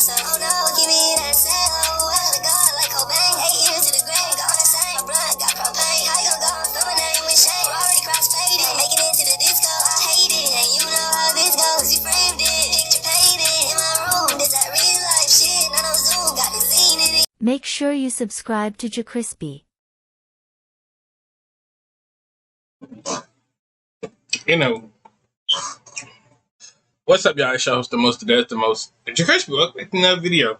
myself. Oh no, give me that sound. Oh, I gotta go like Cobain. 8 years to the grave, gone insane. My blood got propane. How you gon' go and throw my name with shame? Already cross-faded, making it to the disco. I hate it, and you know how this goes. You framed it, picture painted in my room. This that real life shit, none of Zoom, got the scene in it. Make sure you subscribe to JerCrispy. You know, what's up, y'all? It's your host, the most, the most. JerCrispy, welcome back to another video.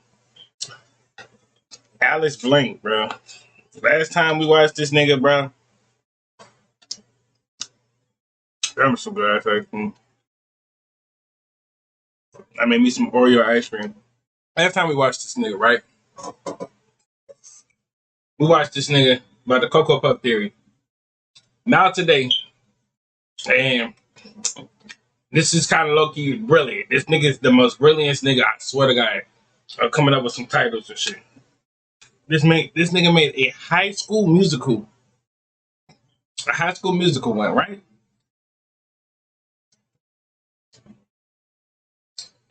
Alex Blink, bro. Last time we watched this nigga, bro. That was some good ass ice cream. I made me some Oreo ice cream. Last time we watched this nigga, right? We watched this nigga about the Cocoa Puff theory. Now today, and this is kind of low-key brilliant. This nigga is the most brilliant nigga, I swear to God. Coming up with some titles and shit. This nigga made a high school musical. A high school musical one, right?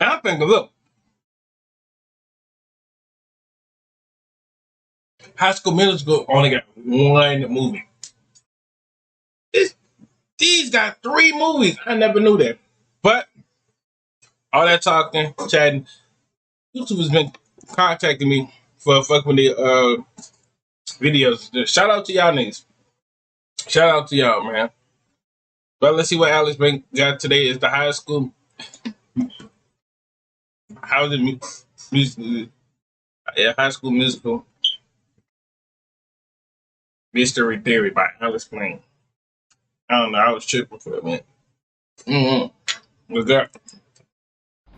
And I'm thinking, look. High School Musical only got one movie. These got 3 movies. I never knew that. But all that talking, chatting, YouTube has been contacting me for fucking with the videos. Shout out to y'all niggas. Shout out to y'all, man. But let's see what Alex Bank got today. Is the high school. How's it musical? Yeah, High School Musical. Mystery Theory by Alex Blaine. I don't know. I was tripping for a minute. What's that?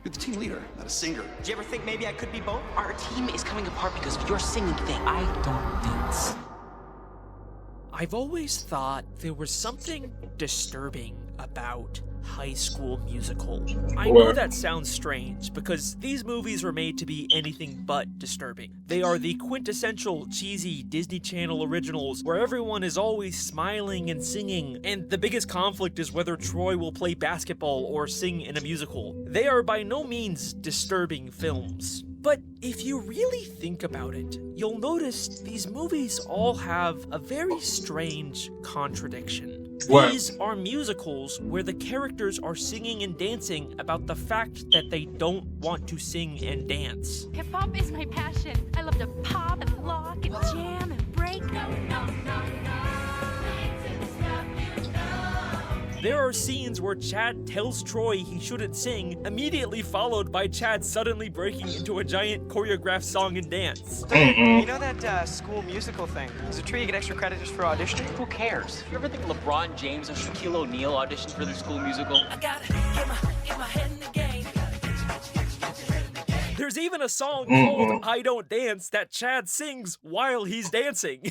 You're the team leader, not a singer. Did you ever think maybe I could be both? Our team is coming apart because of your singing thing. I don't dance. I've always thought there was something disturbing about High School Musical. I know that sounds strange because these movies were made to be anything but disturbing. They are the quintessential cheesy Disney Channel originals where everyone is always smiling and singing, and the biggest conflict is whether Troy will play basketball or sing in a musical. They are by no means disturbing films. But if you really think about it, you'll notice these movies all have a very strange contradiction. These are musicals where the characters are singing and dancing about the fact that they don't want to sing and dance. Hip-hop is my passion. I love to pop and lock and jam and break. There are scenes where Chad tells Troy he shouldn't sing, immediately followed by Chad suddenly breaking into a giant choreographed song and dance. You know that school musical thing? Is it true you get extra credit just for auditioning? Who cares? You ever think LeBron James or Shaquille O'Neal auditioned for their school musical? I gotta get my head in the game. There's even a song called I Don't Dance that Chad sings while he's dancing.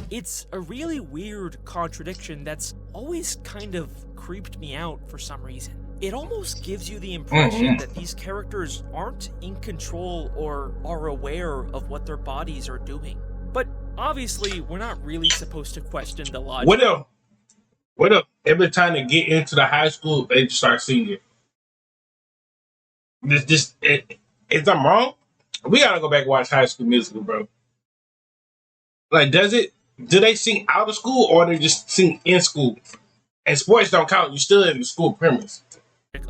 It's a really weird contradiction that's always kind of creeped me out for some reason. It almost gives you the impression that these characters aren't in control or are aware of what their bodies are doing. But obviously, we're not really supposed to question the logic. What if every time they get into the high school, they just start singing? Is I'm wrong? We gotta go back and watch High School Musical, bro. Like, do they sing out of school or they just sing in school? And sports don't count. You're still in the school premise.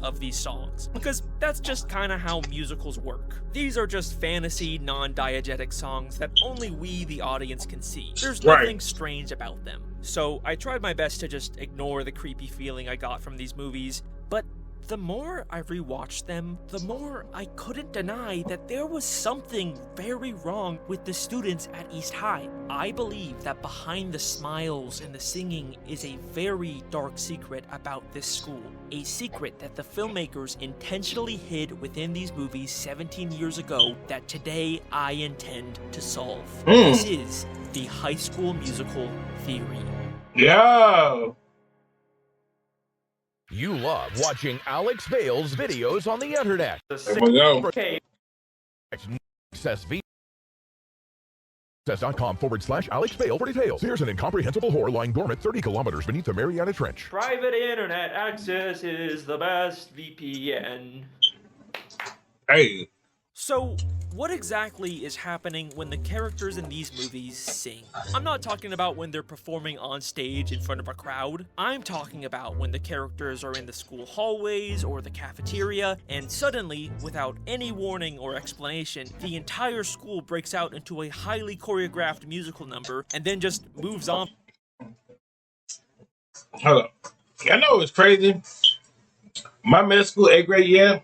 Of these songs, because that's just kind of how musicals work. These are just fantasy, non-diegetic songs that only we, the audience, can see. There's nothing strange about them. So I tried my best to just ignore the creepy feeling I got from these movies, but the more I rewatched them, the more I couldn't deny that there was something very wrong with the students at East High. I believe that behind the smiles and the singing is a very dark secret about this school. A secret that the filmmakers intentionally hid within these movies 17 years ago that today I intend to solve. This is the High School Musical theory. Yo! You love watching Alex Bale's videos on the internet. There we go. Access.com/Alex Bale for details. Here's an incomprehensible whore lying dormant 30 kilometers beneath the Mariana Trench. Private internet access is the best VPN. Hey, So, what exactly is happening when the characters in these movies sing? I'm not talking about when they're performing on stage in front of a crowd. I'm talking about when the characters are in the school hallways or the cafeteria, and suddenly, without any warning or explanation, the entire school breaks out into a highly choreographed musical number and then just moves on. hold up. I know it's crazy. My middle school 8th grade year,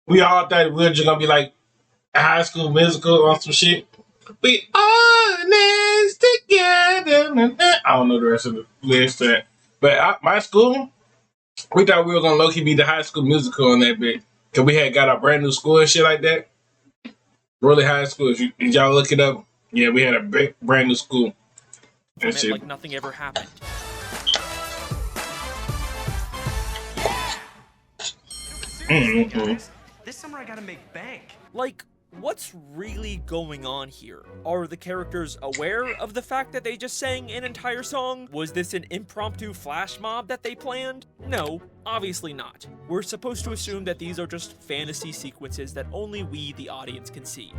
we all thought we were just gonna be like a high school musical or some shit. We all this together. I don't know the rest of the lyrics to that. But my school, we thought we were gonna low key be the high school musical on that bit. Cause we had got a brand new school and shit like that. Really high school. Did y'all look it up? Yeah, we had a brand new school. And shit. Like nothing ever happened. Guys, this summer I gotta make bank. Like, what's really going on here? Are the characters aware of the fact that they just sang an entire song? Was this an impromptu flash mob that they planned? No, obviously not. We're supposed to assume that these are just fantasy sequences that only we, the audience, can see.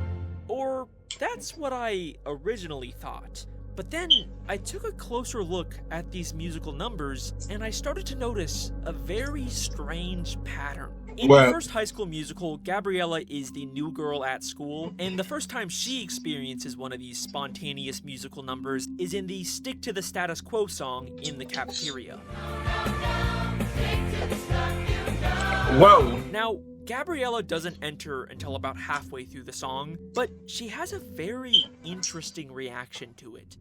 Or that's what I originally thought. But then I took a closer look at these musical numbers and I started to notice a very strange pattern. In the first High School Musical, Gabriella is the new girl at school, and the first time she experiences one of these spontaneous musical numbers is in the Stick to the Status Quo song in the cafeteria. Whoa. Now, Gabriella doesn't enter until about halfway through the song, but she has a very interesting reaction to it.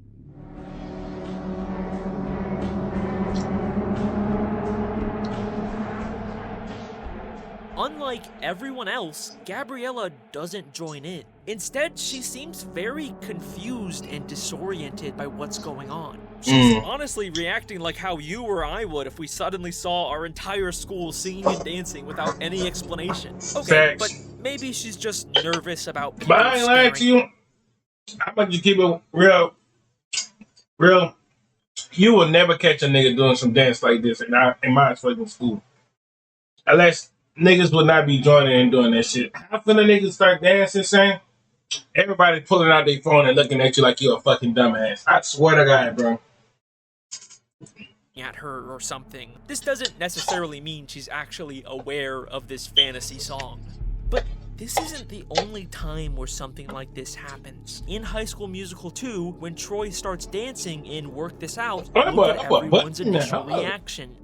Unlike everyone else, Gabriella doesn't join in. Instead, she seems very confused and disoriented by what's going on. She's honestly reacting like how you or I would if we suddenly saw our entire school singing and dancing without any explanation. Okay, but maybe she's just nervous about people But I ain't lying to you. How about you keep it real? You will never catch a nigga doing some dance like this in my fucking school. Unless niggas would not be joining and doing that shit. How can the niggas start dancing, saying? Everybody pulling out their phone and looking at you like you're a fucking dumbass. I swear to God, bro. At her or something. This doesn't necessarily mean she's actually aware of this fantasy song. But this isn't the only time where something like this happens. In High School Musical 2, when Troy starts dancing in Work This Out, look at everyone's initial reaction.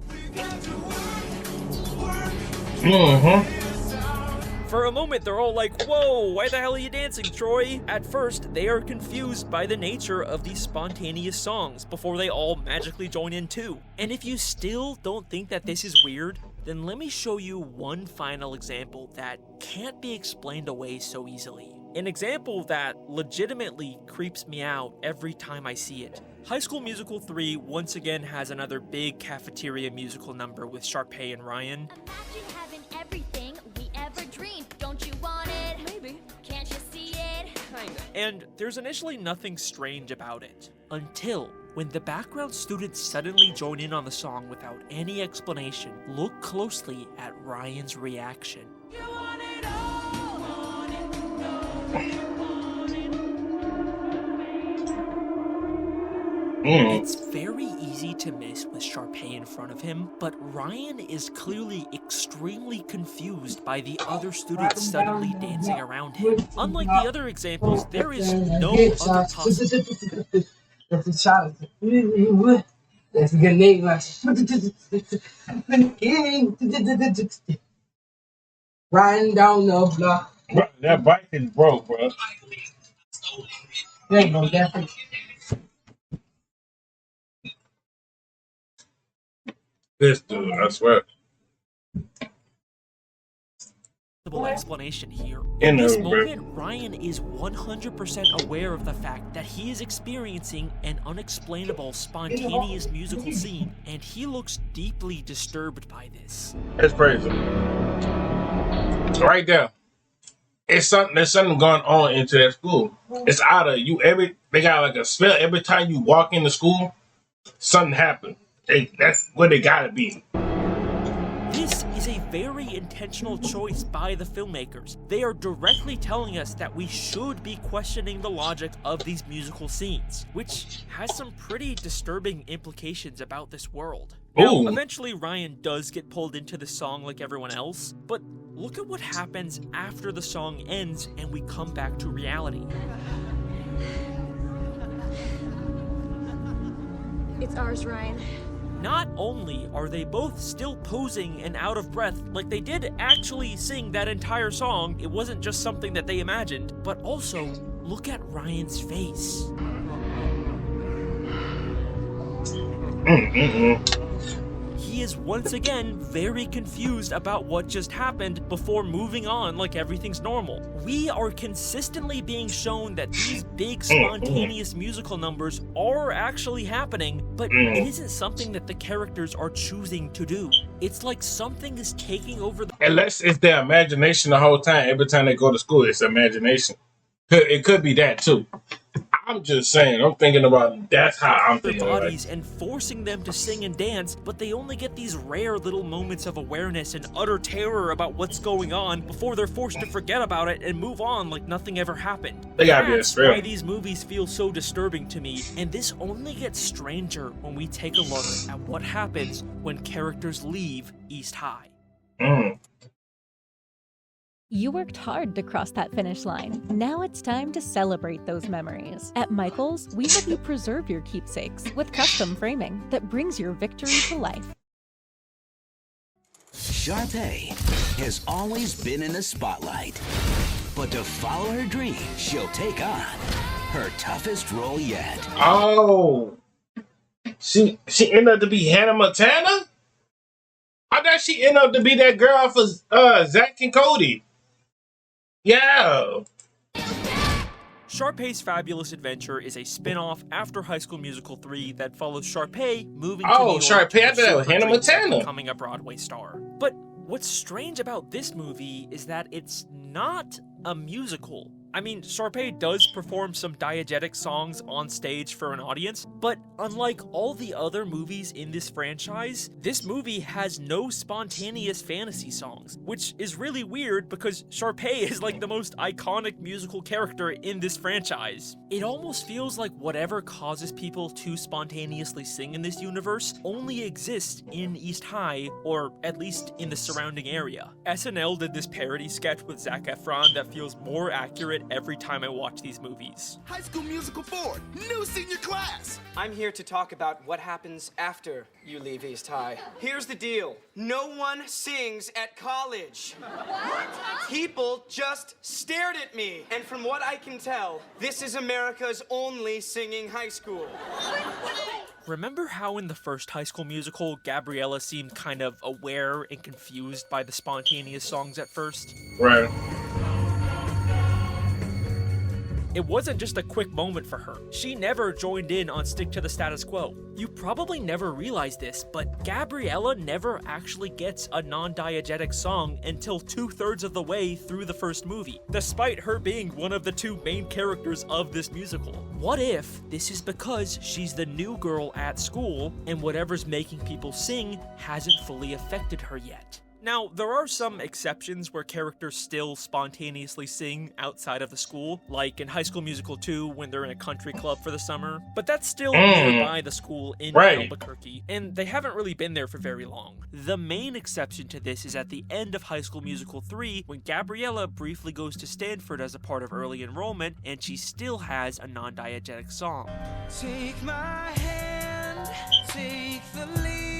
For a moment, they're all like, whoa, why the hell are you dancing, Troy? At first, they are confused by the nature of these spontaneous songs before they all magically join in too. And if you still don't think that this is weird, then let me show you one final example that can't be explained away so easily. An example that legitimately creeps me out every time I see it. High School Musical 3 once again has another big cafeteria musical number with Sharpay and Ryan. Imagine having everything we ever dreamed. Don't you want it? Maybe. Can't you see it? Kinda. And there's initially nothing strange about it, until when the background students suddenly join in on the song without any explanation. Look closely at Ryan's reaction. It's very easy to miss with Sharpay in front of him, but Ryan is clearly extremely confused by the other students suddenly dancing around him. Unlike the other examples, there is no other possible. That's a child. That's a good name. Riding down the block. Bro, that bike is broke, bro. There you go, definitely. This dude, I swear. Explanation here. In this moment, Ryan is 100% aware of the fact that he is experiencing an unexplainable, spontaneous musical scene, and he looks deeply disturbed by this. It's crazy. Right there. There's something going on into that school. It's out of you. They got like a spell. Every time you walk into school, something happens. That's what they gotta be. This is a very intentional choice by the filmmakers. They are directly telling us that we should be questioning the logic of these musical scenes, which has some pretty disturbing implications about this world. Now, eventually Ryan does get pulled into the song like everyone else, but look at what happens after the song ends and we come back to reality. It's ours, Ryan. Not only are they both still posing and out of breath, like they did actually sing that entire song, it wasn't just something that they imagined, but also, look at Ryan's face. He is once again very confused about what just happened before moving on like everything's normal. We are consistently being shown that these big spontaneous musical numbers are actually happening, but it isn't something that the characters are choosing to do. It's like something is taking over the— Unless it's their imagination the whole time. Every time they go to school, it's imagination. It could be that too. I'm just saying, I'm thinking about that's how I'm their thinking. bodies and forcing them to sing and dance, but they only get these rare little moments of awareness and utter terror about what's going on before they're forced to forget about it and move on like nothing ever happened. They gotta be That's why these movies feel so disturbing to me, and this only gets stranger when we take a look at what happens when characters leave East High. You worked hard to cross that finish line. Now it's time to celebrate those memories. At Michaels, we help you preserve your keepsakes with custom framing that brings your victory to life. Sharpay has always been in the spotlight. But to follow her dream, she'll take on her toughest role yet. Oh, she ended up to be Hannah Montana? I thought she ended up to be that girl for Zach and Cody. Yeah. Sharpay's Fabulous Adventure is a spin-off after High School Musical 3 that follows Sharpay moving to New York Sharpay, I thought that was Hannah Montana. Becoming a Broadway star. But what's strange about this movie is that it's not a musical. I mean, Sharpay does perform some diegetic songs on stage for an audience, but unlike all the other movies in this franchise, this movie has no spontaneous fantasy songs, which is really weird because Sharpay is like the most iconic musical character in this franchise. It almost feels like whatever causes people to spontaneously sing in this universe only exists in East High, or at least in the surrounding area. SNL did this parody sketch with Zac Efron that feels more accurate every time I watch these movies. High School Musical 4, new senior class! I'm here to talk about what happens after you leave East High. Here's the deal. No one sings at college. What? People just stared at me. And from what I can tell, this is America's only singing high school. Remember how in the first High School Musical, Gabriella seemed kind of aware and confused by the spontaneous songs at first? Right. It wasn't just a quick moment for her. She never joined in on Stick to the Status Quo. You probably never realized this, but Gabriella never actually gets a non-diegetic song until 2/3 of the way through the first movie, despite her being one of the two main characters of this musical. What if this is because she's the new girl at school, and whatever's making people sing hasn't fully affected her yet? Now, there are some exceptions where characters still spontaneously sing outside of the school, like in High School Musical 2 when they're in a country club for the summer, but that's still nearby the school in Albuquerque, and they haven't really been there for very long. The main exception to this is at the end of High School Musical 3 when Gabriella briefly goes to Stanford as a part of early enrollment, and she still has a non-diegetic song. Take my hand, take the lead.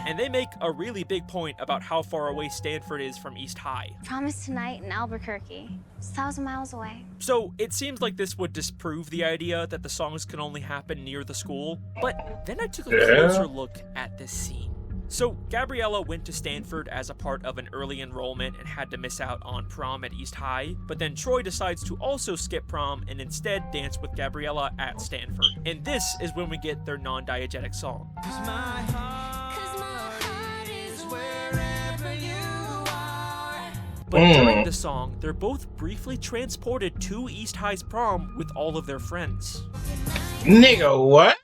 And they make a really big point about how far away Stanford is from East High. Promise tonight in Albuquerque. It's 1,000 miles away. So it seems like this would disprove the idea that the songs can only happen near the school. But then I took a closer look at this scene. So Gabriella went to Stanford as a part of an early enrollment and had to miss out on prom at East High, but then Troy decides to also skip prom and instead dance with Gabriella at Stanford. And this is when we get their non-diegetic song. But during the song, they're both briefly transported to East High's prom with all of their friends. Nigga, what?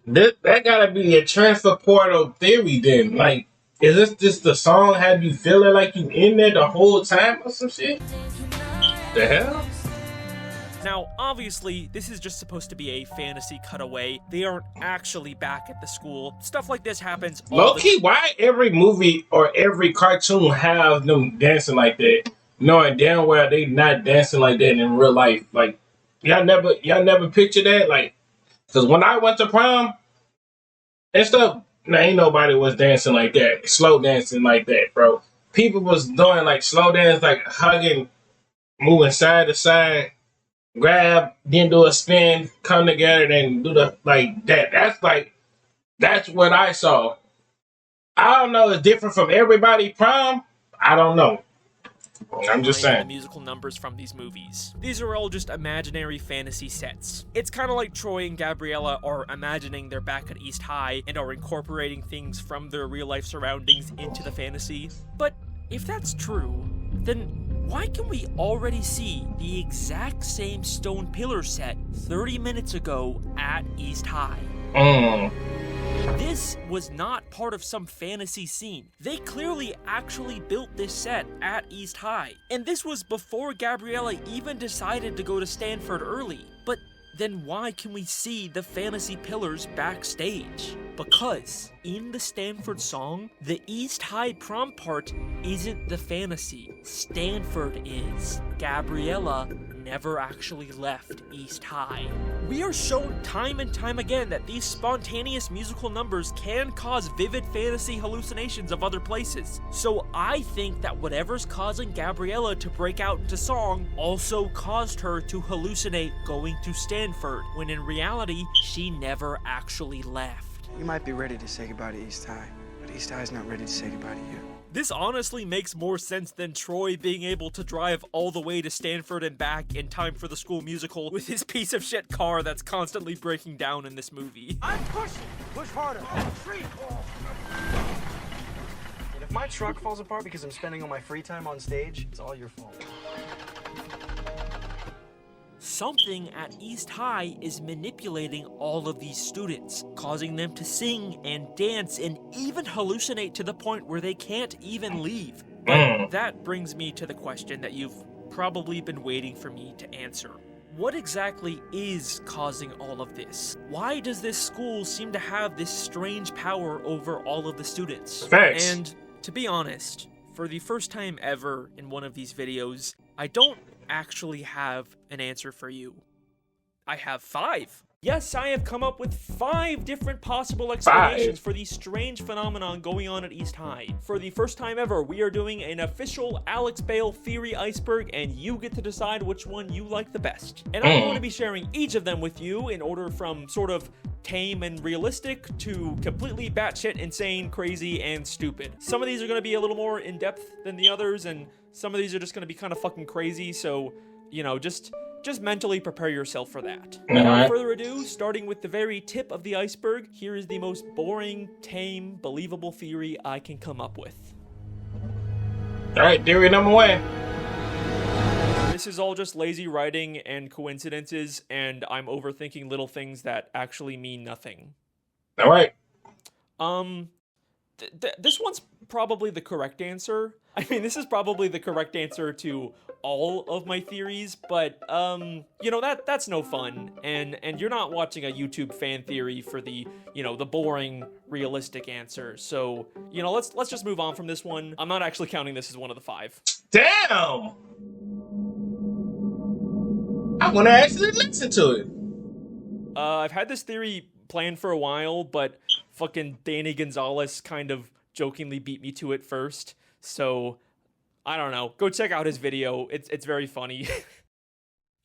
That gotta be a transfer portal theory then. Like, Is this just the song had you feeling like you in there the whole time or some shit? The hell? Now, obviously, this is just supposed to be a fantasy cutaway. They aren't actually back at the school. Stuff like this happens all Low-key, why every movie or every cartoon have them dancing like that, knowing damn well they not dancing like that in real life? Like, y'all never picture that? Like, because when I went to prom and stuff, now ain't nobody was dancing like that, slow dancing like that, bro. People was doing like slow dance, like hugging, moving side to side, grab, then do a spin, come together, then do the like that. That's what I saw. I don't know. It's different from everybody prom. I don't know. I'm just saying. The musical numbers from these movies. These are all just imaginary fantasy sets. It's kind of like Troy and Gabriella are imagining they're back at East High and are incorporating things from their real life surroundings into the fantasy. But if that's true, then why can we already see the exact same stone pillar set 30 minutes ago at East High? This was not part of some fantasy scene. They clearly actually built this set at East High. And this was before Gabriella even decided to go to Stanford early. But then why can we see the fantasy pillars backstage? Because in the Stanford song, the East High prom part isn't the fantasy. Stanford is. Gabriella never actually left East High. We are shown time and time again that these spontaneous musical numbers can cause vivid fantasy hallucinations of other places. So I think that whatever's causing Gabriella to break out into song also caused her to hallucinate going to Stanford, when in reality, she never actually left. You might be ready to say goodbye to East High, but East High's not ready to say goodbye to you. This honestly makes more sense than Troy being able to drive all the way to Stanford and back in time for the school musical with his piece of shit car that's constantly breaking down in this movie. I'm pushing! Push harder! Tree fall! And if my truck falls apart because I'm spending all my free time on stage, it's all your fault. Something at East High is manipulating all of these students, causing them to sing and dance and even hallucinate to the point where they can't even leave. But that brings me to the question that you've probably been waiting for me to answer. What exactly is causing all of this? Why does this school seem to have this strange power over all of the students? Facts. And to be honest, for the first time ever in one of these videos, I don't actually have an answer for you. I have 5. Yes, I have come up with 5 different possible explanations for the strange phenomenon going on at East High. For the first time ever, we are doing an official Alex Bale theory iceberg, and you get to decide which one you like the best. And I'm going to be sharing each of them with you in order from sort of tame and realistic to completely batshit insane, crazy, and stupid. Some of these are going to be a little more in-depth than the others, and some of these are just going to be kind of fucking crazy, so, you know, just mentally prepare yourself for that. Without further ado, starting with the very tip of the iceberg, here is the most boring, tame, believable theory I can come up with. Alright, theory number 1. This is all just lazy writing and coincidences, and I'm overthinking little things that actually mean nothing. Alright. This one's probably the correct answer. I mean, this is probably the correct answer to all of my theories, but, you know, that's no fun, and you're not watching a YouTube fan theory for the, you know, the boring, realistic answer, so, you know, let's just move on from this one. I'm not actually counting this as one of the 5. Damn! I'm gonna actually listen to it. I've had this theory planned for a while, but fucking Danny Gonzalez kind of jokingly beat me to it first, so I don't know. Go check out his video. It's very funny.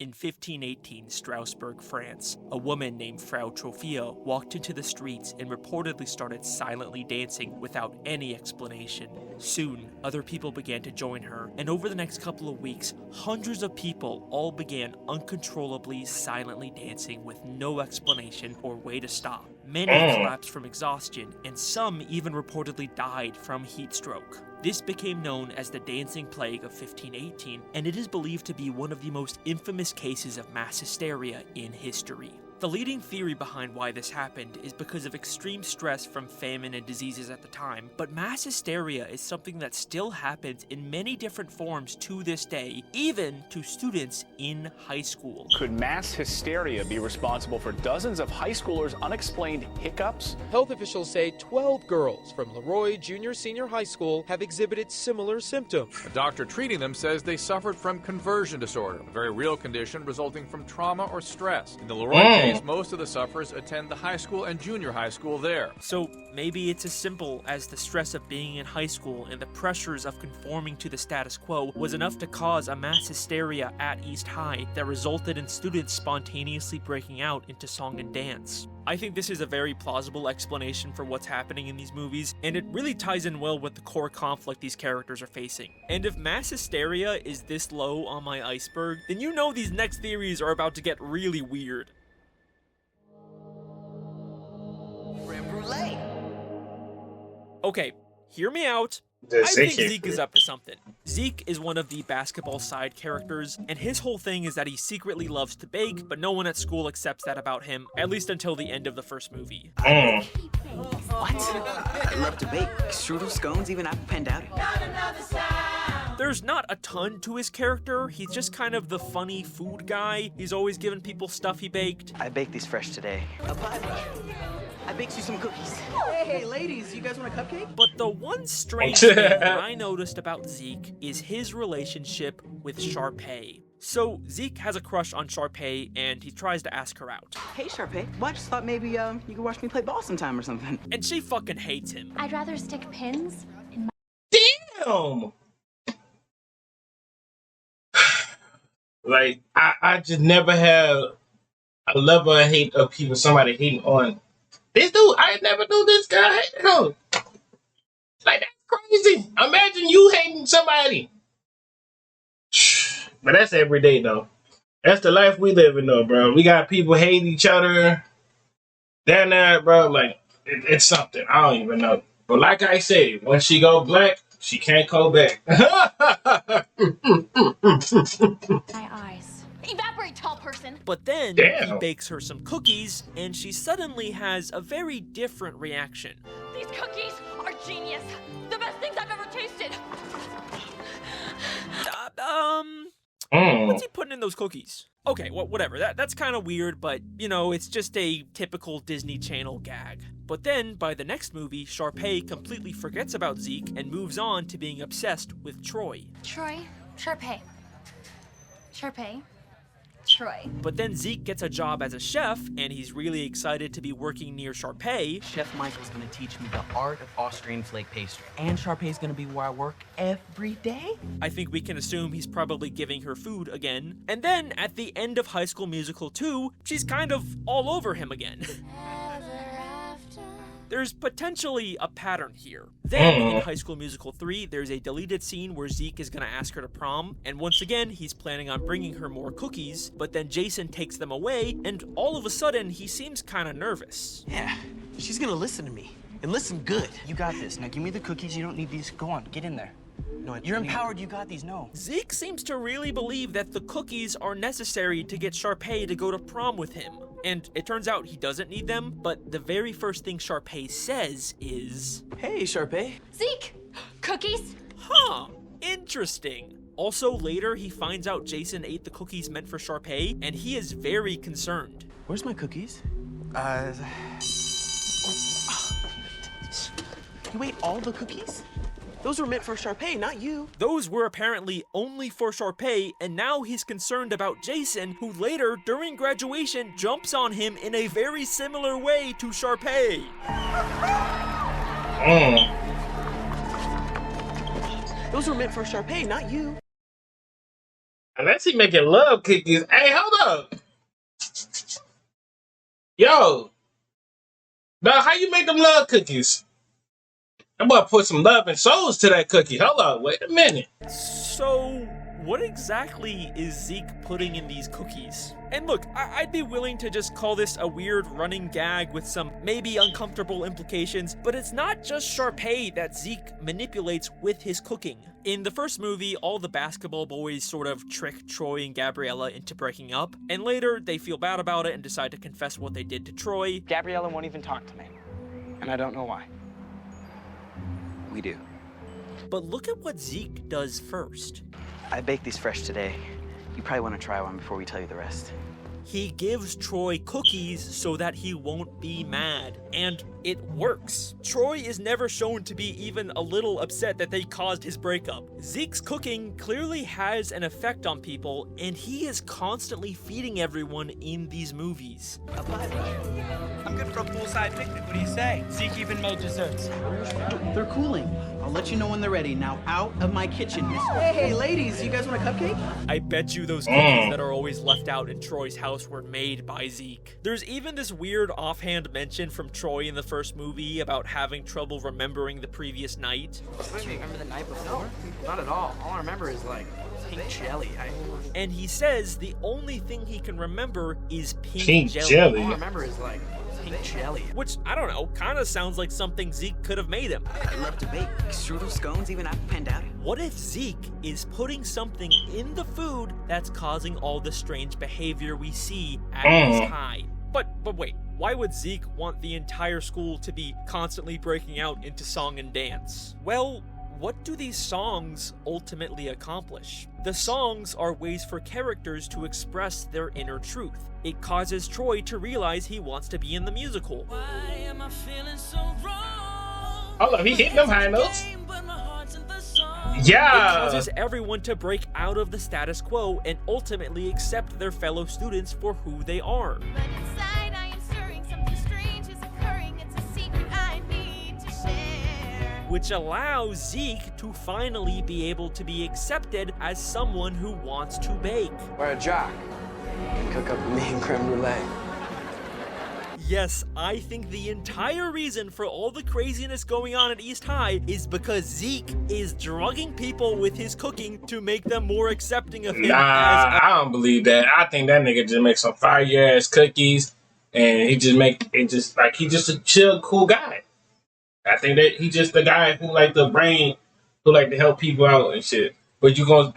In 1518, Strasbourg, France, a woman named Frau Trophia walked into the streets and reportedly started silently dancing without any explanation. Soon, other people began to join her, and over the next couple of weeks, hundreds of people all began uncontrollably silently dancing with no explanation or way to stop. Many collapsed from exhaustion, and some even reportedly died from heat stroke. This became known as the Dancing Plague of 1518, and it is believed to be one of the most infamous cases of mass hysteria in history. The leading theory behind why this happened is because of extreme stress from famine and diseases at the time, but mass hysteria is something that still happens in many different forms to this day, even to students in high school. Could mass hysteria be responsible for dozens of high schoolers' unexplained hiccups? Health officials say 12 girls from Leroy Junior-Senior High School have exhibited similar symptoms. A doctor treating them says they suffered from conversion disorder, a very real condition resulting from trauma or stress. In the Leroy case, most of the sufferers attend the high school and junior high school there. So maybe it's as simple as the stress of being in high school and the pressures of conforming to the status quo was enough to cause a mass hysteria at East High that resulted in students spontaneously breaking out into song and dance. I think this is a very plausible explanation for what's happening in these movies, and it really ties in well with the core conflict these characters are facing. And if mass hysteria is this low on my iceberg, then you know these next theories are about to get really weird. Okay, hear me out. I think Zeke is up to something. Zeke is one of the basketball side characters, and his whole thing is that he secretly loves to bake, but no one at school accepts that about him, at least until the end of the first movie. What? I love to bake. Strudel, scones, even apple pandowder. There's not a ton to his character. He's just kind of the funny food guy. He's always giving people stuff he baked. I baked these fresh today. A pie. I baked you some cookies. Hey, ladies, you guys want a cupcake? But the one strange thing that I noticed about Zeke is his relationship with Sharpay. So Zeke has a crush on Sharpay, and he tries to ask her out. Hey, Sharpay. Well, I just thought maybe you could watch me play ball sometime or something. And she fucking hates him. I'd rather stick pins in my... Damn! Like, I just never had a love or a hate of people, somebody hating on this dude. I never knew this guy hated him. Like, that's crazy. Imagine you hating somebody. But that's every day, though. That's the life we live in, though, bro. We got people hating each other. Down there, bro, like, it's something. I don't even know. But like I said, when she go black, she can't go back. My eyes. Evaporate, tall person. But then he bakes her some cookies, and she suddenly has a very different reaction. These cookies are genius. The best things I've ever tasted. What's he putting in those cookies? Okay, well, whatever. That's kind of weird, but, you know, it's just a typical Disney Channel gag. But then, by the next movie, Sharpay completely forgets about Zeke and moves on to being obsessed with Troy. Troy, Sharpay. Sharpay, Troy. But then Zeke gets a job as a chef, and he's really excited to be working near Sharpay. Chef Michael's gonna teach me the art of Austrian flake pastry. And Sharpay's gonna be where I work every day? I think we can assume he's probably giving her food again. And then, at the end of High School Musical 2, she's kind of all over him again. There's potentially a pattern here. Then, in High School Musical 3, there's a deleted scene where Zeke is gonna ask her to prom, and once again, he's planning on bringing her more cookies, but then Jason takes them away, and all of a sudden, he seems kinda nervous. Yeah, she's gonna listen to me, and listen good. You got this. Now give me the cookies. You don't need these. Go on, get in there. No, you're empowered. You got these. No. Zeke seems to really believe that the cookies are necessary to get Sharpay to go to prom with him. And it turns out he doesn't need them, but the very first thing Sharpay says is... Hey, Sharpay. Zeke, cookies? Huh, interesting. Also, later, he finds out Jason ate the cookies meant for Sharpay, and he is very concerned. Where's my cookies? You ate all the cookies? Those were meant for Sharpay, not you. Those were apparently only for Sharpay, and now he's concerned about Jason, who later, during graduation, jumps on him in a very similar way to Sharpay. Those were meant for Sharpay, not you. Unless he making love cookies. Hey, hold up. Yo. Now, how you make them love cookies? I'm about to put some love and souls to that cookie. Hold on, wait a minute. So, What exactly is Zeke putting in these cookies? And look, I'd be willing to just call this a weird running gag with some maybe uncomfortable implications, but it's not just Sharpay that Zeke manipulates with his cooking. In the first movie, all the basketball boys sort of trick Troy and Gabriella into breaking up, and later they feel bad about it and decide to confess what they did to Troy. Gabriella won't even talk to me, and I don't know why. We do. But look at what Zeke does first. I baked these fresh today. You probably want to try one before we tell you the rest. He gives Troy cookies so that he won't be mad, and it works. Troy is never shown to be even a little upset that they caused his breakup. Zeke's cooking clearly has an effect on people, and he is constantly feeding everyone in these movies. I'm good for a poolside picnic. What do you say? Zeke even made desserts. They're cooling. I'll let you know when they're ready. Now out of my kitchen, miss. Hey, ladies, you guys want a cupcake? I bet you those cookies that are always left out in Troy's house were made by Zeke. There's even this weird offhand mention from Troy in the first movie about having trouble remembering the previous night. Do you remember the night before? No, not at all. All I remember is like pink jelly. And he says the only thing he can remember is Pink jelly. All I remember is like pink jelly. Which, I don't know, kind of sounds like something Zeke could have made him. I love to bake. Strudel, scones, even apple pandowdy. What if Zeke is putting something in the food that's causing all the strange behavior we see at East High? But wait, why would Zeke want the entire school to be constantly breaking out into song and dance? Well, what do these songs ultimately accomplish? The songs are ways for characters to express their inner truth. It causes Troy to realize he wants to be in the musical. Why am I feeling so wrong? Hold up, he hitting them high notes. Yeah! It causes everyone to break out of the status quo and ultimately accept their fellow students for who they are. But inside I am stirring, something strange is occurring. It's a secret I need to share. Which allows Zeke to finally be able to be accepted as someone who wants to bake. Wear a jock. Cook up the mean creme brulee. Yes, I think the entire reason for all the craziness going on at East High is because Zeke is drugging people with his cooking to make them more accepting of him. Nah, I don't believe that. I think that nigga just makes some fire ass cookies, and he just a chill, cool guy. I think that he just the guy who like the brain, who like to help people out and shit. But you gonna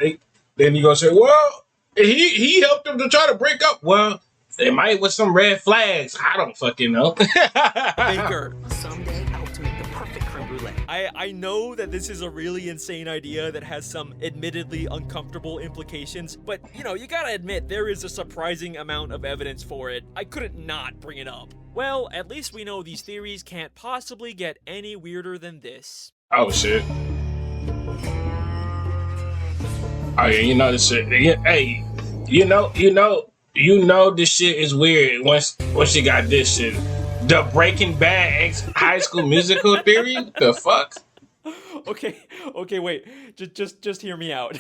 say, well, he helped them to try to break up. Well, it might with some red flags. I don't fucking know. Baker. Someday I hope to make the perfect creme brulee. I know that this is a really insane idea that has some admittedly uncomfortable implications, but you gotta admit there is a surprising amount of evidence for it. I couldn't not bring it up. Well, at least we know these theories can't possibly get any weirder than this. Oh shit. Oh yeah, you know this shit. Hey, you know this shit is weird once you got this shit. The Breaking Bad High School Musical theory? The fuck? Okay, wait. Just hear me out.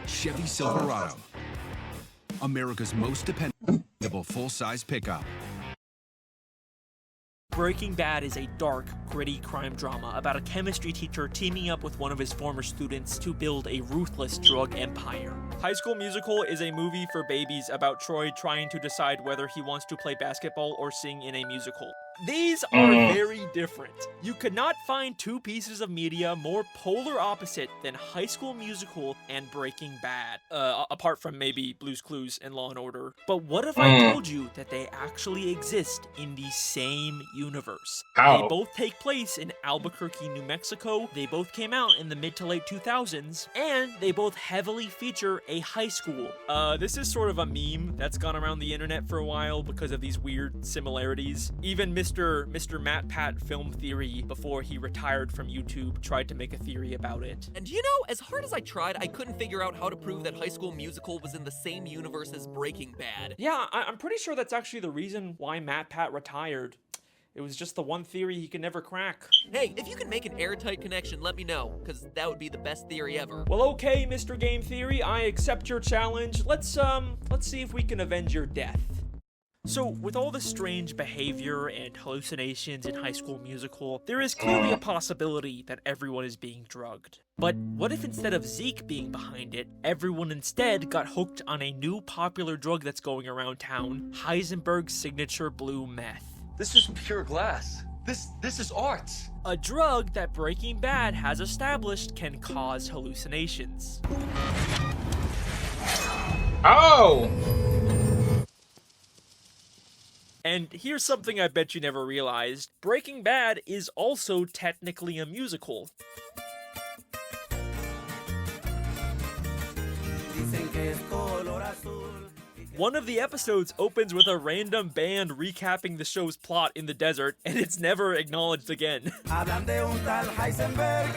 Chevy Silverado, America's most dependable full-size pickup. Breaking Bad is a dark, gritty crime drama about a chemistry teacher teaming up with one of his former students to build a ruthless drug empire. High School Musical is a movie for babies about Troy trying to decide whether he wants to play basketball or sing in a musical. These are very different. You could not find two pieces of media more polar opposite than High School Musical and Breaking Bad. Apart from maybe Blue's Clues and Law & Order. But what if I told you that they actually exist in the same universe? How? They both take place in Albuquerque, New Mexico. They both came out in the mid to late 2000s. And they both heavily feature a high school. This is sort of a meme that's gone around the internet for a while because of these weird similarities. Even Mr. Matt Pat Film Theory, before he retired from YouTube, tried to make a theory about it. And as hard as I tried, I couldn't figure out how to prove that High School Musical was in the same universe as Breaking Bad. Yeah, I'm pretty sure that's actually the reason why Matt Pat retired. It was just the one theory he could never crack. Hey, if you can make an airtight connection, let me know, because that would be the best theory ever. Well, okay, Mr. Game Theory, I accept your challenge. Let's see if we can avenge your death. So, with all the strange behavior and hallucinations in High School Musical, there is clearly a possibility that everyone is being drugged. But what if instead of Zeke being behind it, everyone instead got hooked on a new popular drug that's going around town, Heisenberg's signature blue meth? This is pure glass. This is art. A drug that Breaking Bad has established can cause hallucinations. Oh! And here's something I bet you never realized. Breaking Bad is also technically a musical. One of the episodes opens with a random band recapping the show's plot in the desert, and it's never acknowledged again.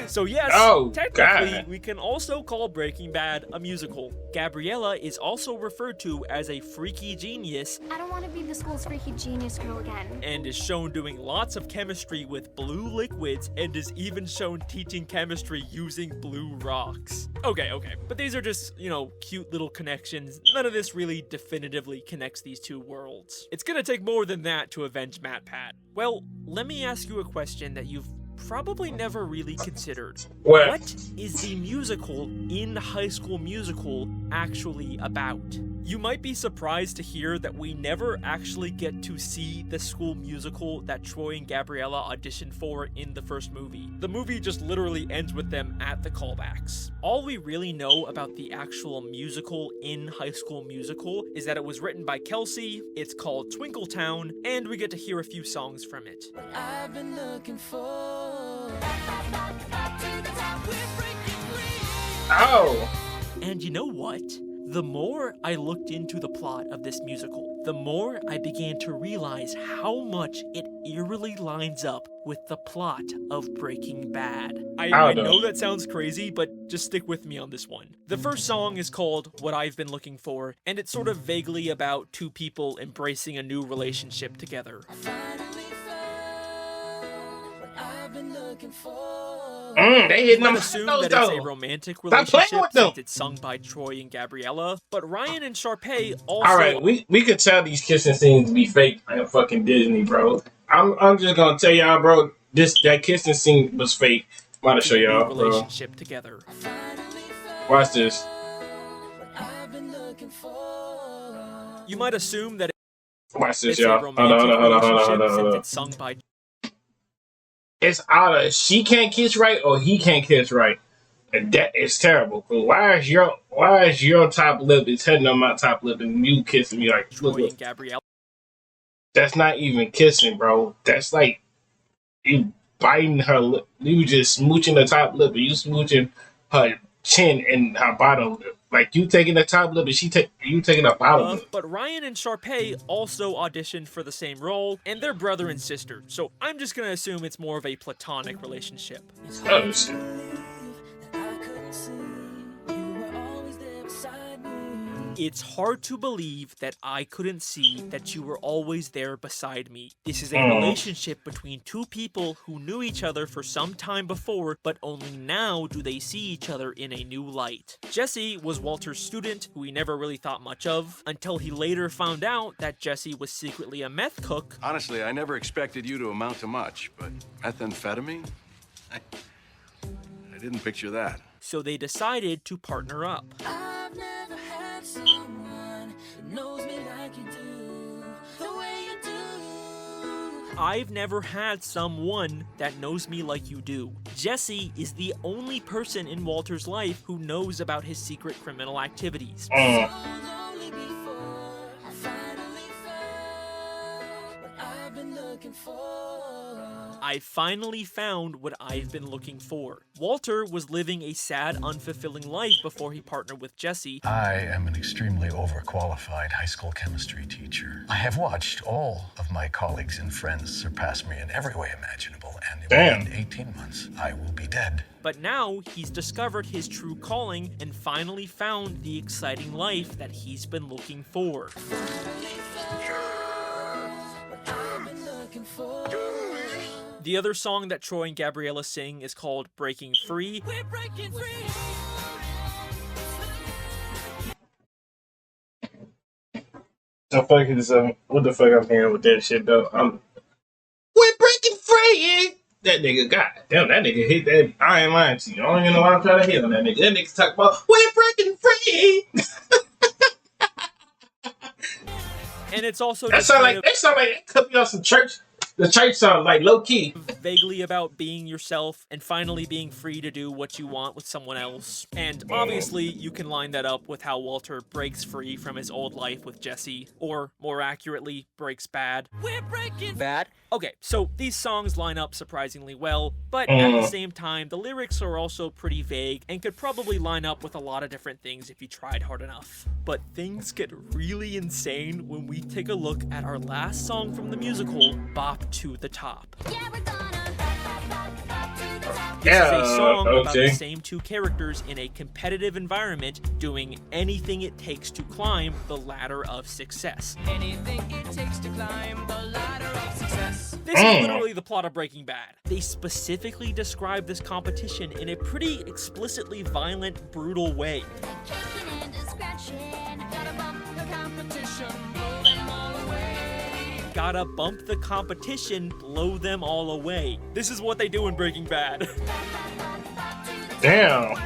So yes, technically, we can also call Breaking Bad a musical. Gabriella is also referred to as a freaky genius. I don't want to be the school's freaky genius girl again. And is shown doing lots of chemistry with blue liquids, and is even shown teaching chemistry using blue rocks. Okay, but these are just, cute little connections. None of this really definitively connects these two worlds. It's gonna take more than that to avenge MatPat. Well, let me ask you a question that you've probably never really considered. What is the musical in High School Musical actually about? You might be surprised to hear that we never actually get to see the school musical that Troy and Gabriella auditioned for in the first movie. The movie just literally ends with them at the callbacks. All we really know about the actual musical in High School Musical is that it was written by Kelsey, it's called Twinkletown, and we get to hear a few songs from it. I've been looking for. Oh! And you know what? The more I looked into the plot of this musical, the more I began to realize how much it eerily lines up with the plot of Breaking Bad. I know that sounds crazy, but just stick with me on this one. The first song is called What I've Been Looking For, and it's sort of vaguely about two people embracing a new relationship together. They hitting them assume those that it's a though. romantic Stop playing relationship with them. since it's sung by Troy and Gabriella, but Ryan and Sharpay also. All right, we could tell these kissing scenes be fake in fucking Disney, bro. I'm just gonna tell y'all, bro. That kissing scene was fake. I'm about to show y'all, bro. Relationship together. Watch this. You might assume that Watch this, it's y'all. a romantic relationship since it's sung by. It's either she can't kiss right or he can't kiss right. And that is terrible. But why is your top lip is heading on my top lip and you kissing me like Troy and Gabriella. That's not even kissing, bro. That's like you biting her lip. You just smooching the top lip and you smooching her chin and her bottom lip. Like you taking the top lip and you taking the bottom lip. But Ryan and Sharpay also auditioned for the same role, and they're brother and sister. So I'm just gonna assume it's more of a platonic relationship. Oh shit. It's hard to believe that I couldn't see that you were always there beside me. This is a relationship between two people who knew each other for some time before, but only now do they see each other in a new light. Jesse was Walter's student, who he never really thought much of, until he later found out that Jesse was secretly a meth cook. Honestly, I never expected you to amount to much, but methamphetamine? I didn't picture that. So they decided to partner up. I've never had someone who knows me like you do, the way you do. I've never had someone that knows me like you do. Jesse is the only person in Walter's life who knows about his secret criminal activities. Only before I finally found what I've been looking for. I finally found what I've been looking for. Walter was living a sad, unfulfilling life before he partnered with Jesse. I am an extremely overqualified high school chemistry teacher. I have watched all of my colleagues and friends surpass me in every way imaginable, and within 18 months, I will be dead. But now he's discovered his true calling and finally found the exciting life that he's been looking for. The other song that Troy and Gabriella sing is called Breaking Free. We're breaking free. The fuck is what the fuck I'm hearing with that shit though? We're breaking free. That nigga, god damn, that nigga hit that. I ain't lying to you. I don't even know why I'm trying to hit on that nigga. That nigga talk about we're breaking free. And it's also That sound like it could be on some church. The church song, like low key. Vaguely about being yourself and finally being free to do what you want with someone else. And obviously, you can line that up with how Walter breaks free from his old life with Jesse, or more accurately, breaks bad. We're breaking bad. Okay, so these songs line up surprisingly well, but at the same time, the lyrics are also pretty vague and could probably line up with a lot of different things if you tried hard enough. But things get really insane when we take a look at our last song from the musical, Bop to the Top. This is a song about the same two characters in a competitive environment doing anything it takes to climb the ladder of success. Anything it takes to climb the ladder of success. This is literally the plot of Breaking Bad. They specifically describe this competition in a pretty explicitly violent, brutal way. Gotta bump the competition, blow them all away. This is what they do in Breaking Bad. Damn.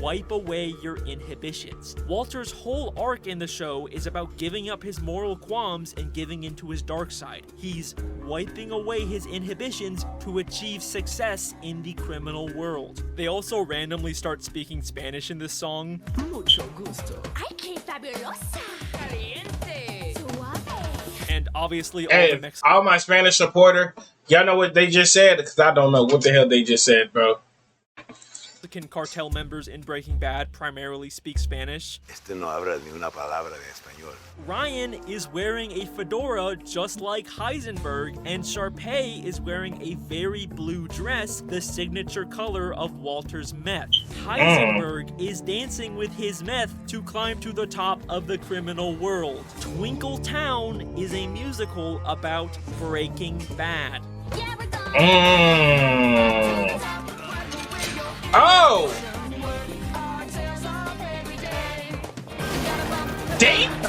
Wipe away your inhibitions. Walter's whole arc in the show is about giving up his moral qualms and giving into his dark side. He's wiping away his inhibitions to achieve success in the criminal world. They also randomly start speaking Spanish in this song. Mucho gusto. Ay, qué fabulosa. Caliente. Suave. And obviously all my Spanish supporter, y'all know what they just said? Because I don't know what the hell they just said, bro. Mexican cartel members in Breaking Bad primarily speak Spanish. Este no habla ni una palabra de español. Ryan is wearing a fedora just like Heisenberg, and Sharpay is wearing a very blue dress, the signature color of Walter's meth. Heisenberg is dancing with his meth to climb to the top of the criminal world. Twinkle Town is a musical about Breaking Bad. Oh! Damn!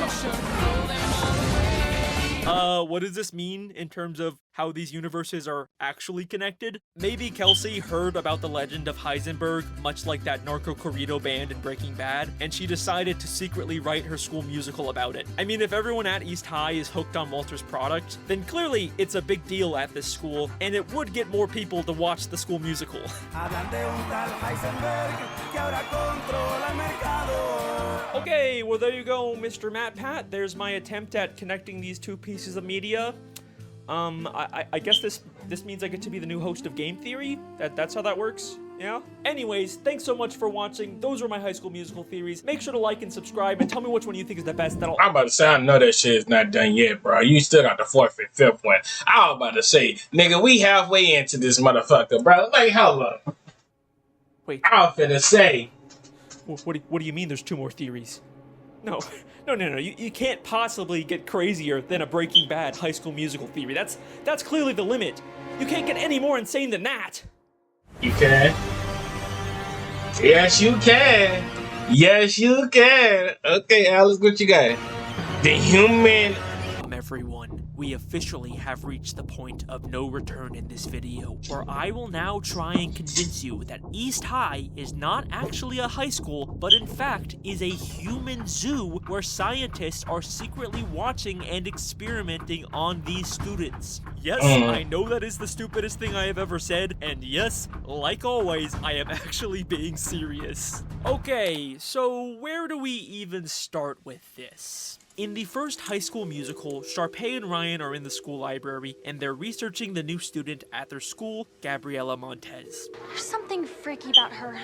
What does this mean in terms of how these universes are actually connected? Maybe Kelsey heard about the legend of Heisenberg, much like that narco corrido band in Breaking Bad, and she decided to secretly write her school musical about it. I mean, if everyone at East High is hooked on Walter's product, then clearly it's a big deal at this school, and it would get more people to watch the school musical. Okay, well there you go, Mr. Matt Pat. There's my attempt at connecting these two pieces of media. I guess this means I get to be the new host of Game Theory? That's how that works? Yeah? Anyways, thanks so much for watching. Those are my High School Musical theories. Make sure to like and subscribe and tell me which one you think is the best. I'm about to say, I know that shit is not done yet, bro. You still got the fourth and fifth one. I was about to say, nigga, we halfway into this motherfucker, bro. Like, how long? Wait. I was finna say. What do you mean there's two more theories? No. You can't possibly get crazier than a Breaking Bad High School Musical theory. That's clearly the limit. You can't get any more insane than that. You can. Yes, you can. Yes, you can. Okay, Alex, what you got? The human. Everyone, we officially have reached the point of no return in this video, where I will now try and convince you that East High is not actually a high school, but in fact is a human zoo where scientists are secretly watching and experimenting on these students. Yes, I know that is the stupidest thing I have ever said, and yes, like always, I am actually being serious. Okay, so where do we even start with this? In the first High School Musical, Sharpay and Ryan are in the school library, and they're researching the new student at their school, Gabriela Montez. There's something freaky about her.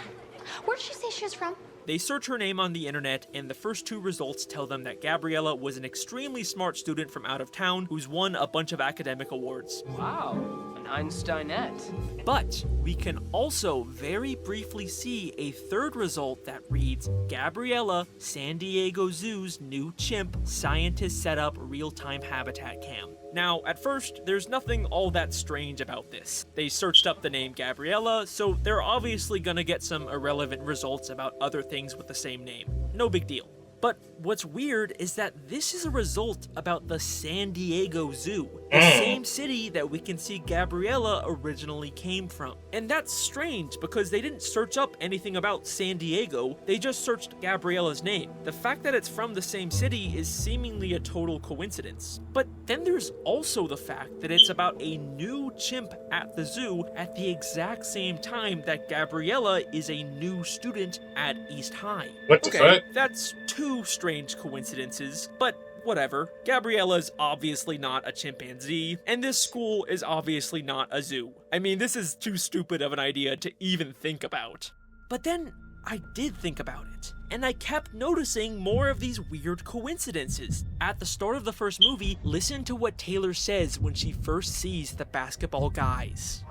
Where did she say she was from? They search her name on the internet, and the first two results tell them that Gabriela was an extremely smart student from out of town who's won a bunch of academic awards. Wow, an Einsteinette. But we can also very briefly see a third result that reads, Gabriela, San Diego Zoo's new chimp, scientists set up real-time habitat cam. Now, at first, there's nothing all that strange about this. They searched up the name Gabriela, so they're obviously gonna get some irrelevant results about other things with the same name. No big deal. But what's weird is that this is a result about the San Diego Zoo, the same city that we can see Gabriella originally came from. And that's strange because they didn't search up anything about San Diego, they just searched Gabriella's name. The fact that it's from the same city is seemingly a total coincidence. But then there's also the fact that it's about a new chimp at the zoo at the exact same time that Gabriella is a new student at East High. What the fuck? That's two strange coincidences, but whatever. Gabriella's obviously not a chimpanzee, and this school is obviously not a zoo. I mean, this is too stupid of an idea to even think about. But then I did think about it, and I kept noticing more of these weird coincidences. At the start of the first movie, listen to what Taylor says when she first sees the basketball guys.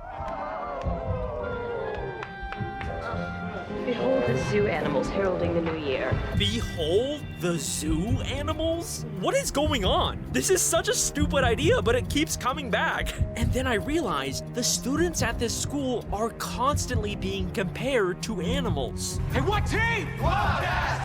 Behold the zoo animals heralding the new year. Behold the zoo animals? What is going on? This is such a stupid idea, but it keeps coming back. And then I realized the students at this school are constantly being compared to animals. Hey, what team?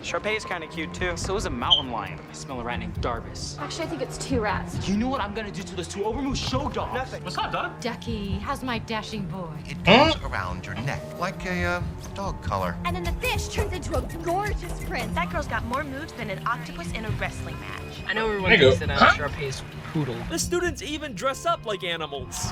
Sharpay's kind of cute too. So is a mountain lion. I smell a rat named Darbus. Actually, I think it's 2 rats. You know what I'm gonna do to those 2 overmoved show dogs? Nothing. What's up, dog? Ducky, how's my dashing boy? It goes around your neck like a dog collar. And then the fish turns into a gorgeous prince. That girl's got more moves than an octopus in a wrestling match. I know everyone thinks that Sharpay's poodle. The students even dress up like animals.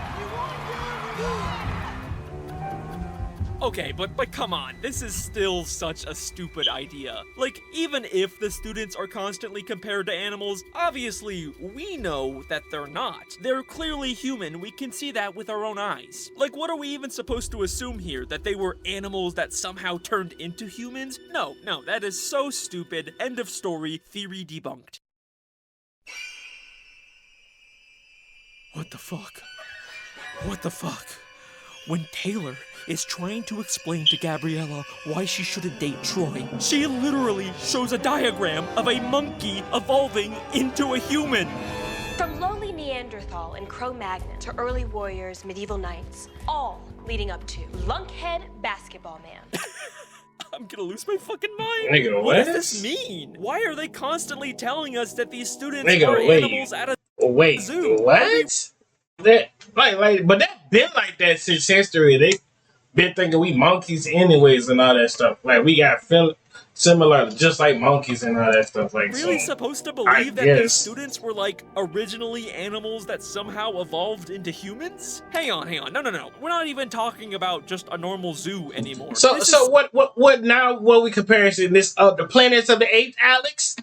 Okay, but come on, this is still such a stupid idea. Like, even if the students are constantly compared to animals, obviously, we know that they're not. They're clearly human, we can see that with our own eyes. Like, what are we even supposed to assume here? That they were animals that somehow turned into humans? No, that is so stupid. End of story, theory debunked. What the fuck? What the fuck? When Taylor is trying to explain to Gabriella why she shouldn't date Troy, she literally shows a diagram of a monkey evolving into a human. From lowly Neanderthal and Cro-Magnon to early warriors, medieval knights, all leading up to lunkhead basketball man. I'm gonna lose my fucking mind. Nigga, what what? does this mean? Why are they constantly telling us that these students Nigga, are wait. animals at a Wait, zoo? what? That but that been like that since history. They been thinking we monkeys anyways and all that stuff. Like we got similar, just like monkeys and all that stuff. Like really so, supposed to I believe that guess. these students were like originally animals that somehow evolved into humans? Hang on. No. We're not even talking about just a normal zoo anymore. So This so is- what now? What we comparing this the planets of the apes, Alex?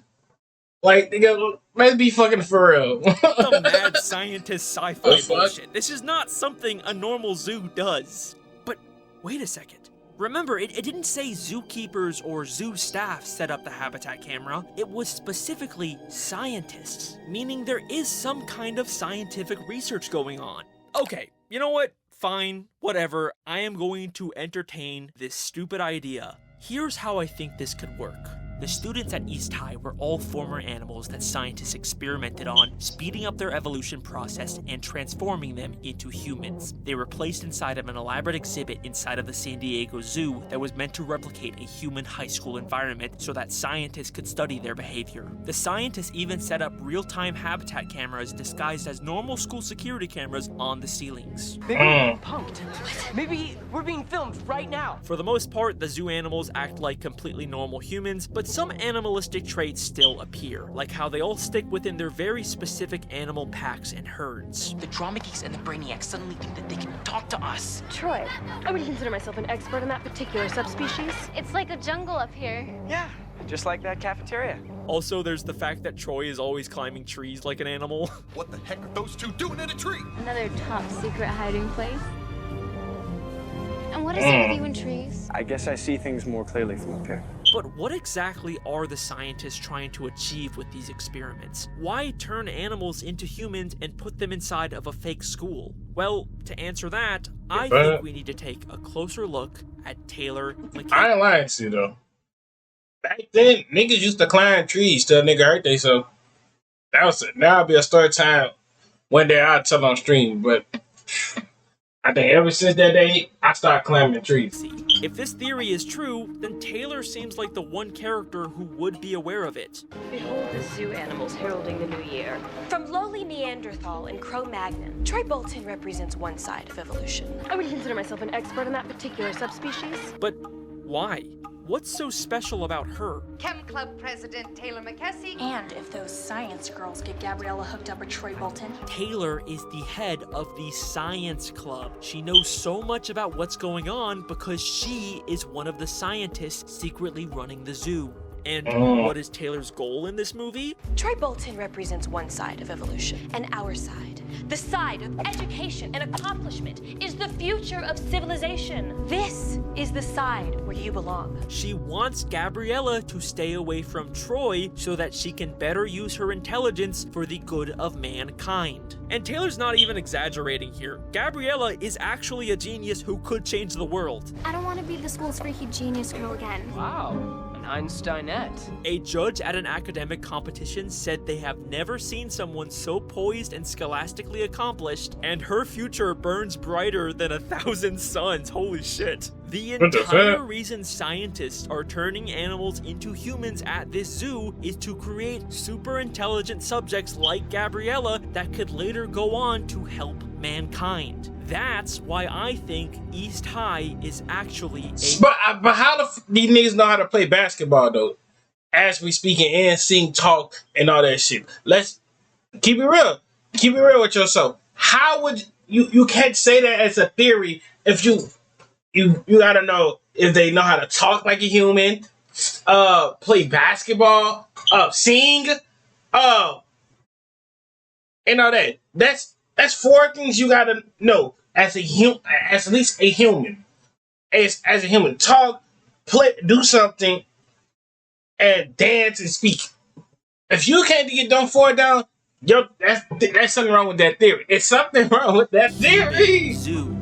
Like, nigga, let's be fucking for real. Some mad scientist The sci-fi fuck? bullshit. This is not something a normal zoo does. But wait a second. Remember, it didn't say zookeepers or zoo staff set up the habitat camera. It was specifically scientists, meaning there is some kind of scientific research going on. Okay, you know what? Fine, whatever. I am going to entertain this stupid idea. Here's how I think this could work. The students at East High were all former animals that scientists experimented on, speeding up their evolution process and transforming them into humans. They were placed inside of an elaborate exhibit inside of the San Diego Zoo that was meant to replicate a human high school environment so that scientists could study their behavior. The scientists even set up real-time habitat cameras disguised as normal school security cameras on the ceilings. Maybe we're being punked. Maybe we're being filmed right now. For the most part, the zoo animals act like completely normal humans, but some animalistic traits still appear, like how they all stick within their very specific animal packs and herds. The drama geeks and the brainiacs suddenly think that they can talk to us. Troy, I would consider myself an expert in that particular subspecies. It's like a jungle up here. Yeah, just like that cafeteria. Also, there's the fact that Troy is always climbing trees like an animal. What the heck are those two doing in a tree? Another top secret hiding place. And what is it with you and trees? I guess I see things more clearly from up here. But what exactly are the scientists trying to achieve with these experiments? Why turn animals into humans and put them inside of a fake school? Well, to answer that, I think we need to take a closer look at Taylor McKay. I ain't lying to you though. Back then, niggas used to climb trees till a nigga hurt themselves. That'll be a story time one day I'll tell on stream, but I think ever since that day, I started climbing trees. If this theory is true, then Taylor seems like the one character who would be aware of it. Behold the zoo animals heralding the new year. From lowly Neanderthal and Cro-Magnon, Troy Bolton represents one side of evolution. I would consider myself an expert on that particular subspecies. But why? What's so special about her? Chem Club President Taylor McKessie. And if those science girls get Gabriella hooked up with Troy Bolton. Taylor is the head of the science club. She knows so much about what's going on because she is one of the scientists secretly running the zoo. And what is Taylor's goal in this movie? Troy Bolton represents one side of evolution, and our side, the side of education and accomplishment, is the future of civilization. This is the side where you belong. She wants Gabriella to stay away from Troy so that she can better use her intelligence for the good of mankind. And Taylor's not even exaggerating here. Gabriella is actually a genius who could change the world. I don't want to be the school's freaky genius girl again. Wow. Einsteinette. A judge at an academic competition said they have never seen someone so poised and scholastically accomplished, and her future burns brighter than 1,000 suns. Holy shit. The entire reason scientists are turning animals into humans at this zoo is to create super intelligent subjects like Gabriella that could later go on to help mankind. That's why I think East High is actually a... But how these niggas know how to play basketball, though? As we speaking and sing, talk, and all that shit. Let's keep it real. Keep it real with yourself. How would you can't say that as a theory if you gotta know if they know how to talk like a human, play basketball, sing, and all that. That's 4 things you gotta know as as at least a human. As a human, talk, play, do something, and dance and speak. If you can't get them 4 down, that's something wrong with that theory. It's something wrong with that theory. Zoo.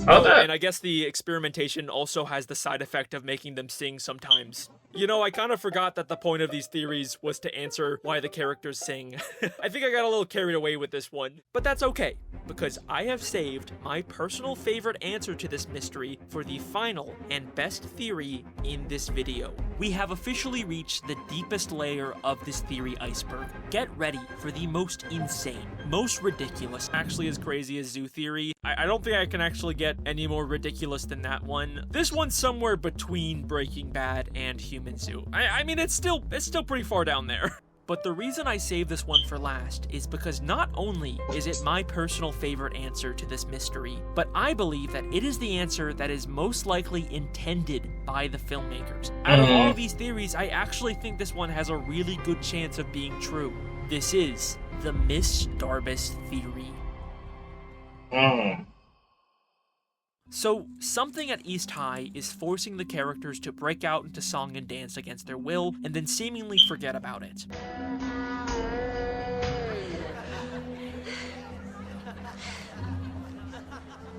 Okay. And I guess the experimentation also has the side effect of making them sing sometimes. You know, I kind of forgot that the point of these theories was to answer why the characters sing. I think I got a little carried away with this one, but that's okay, because I have saved my personal favorite answer to this mystery for the final and best theory in this video. We have officially reached the deepest layer of this theory iceberg. Get ready for the most insane, most ridiculous, actually as crazy as zoo theory. I don't think I can actually get any more ridiculous than that one. This one's somewhere between Breaking Bad and Human Zoo. I mean, it's still pretty far down there. But the reason I saved this one for last is because not only is it my personal favorite answer to this mystery, but I believe that it is the answer that is most likely intended by the filmmakers. Out of all these theories, I actually think this one has a really good chance of being true. This is the Miss Darbus theory. So, something at East High is forcing the characters to break out into song and dance against their will, and then seemingly forget about it.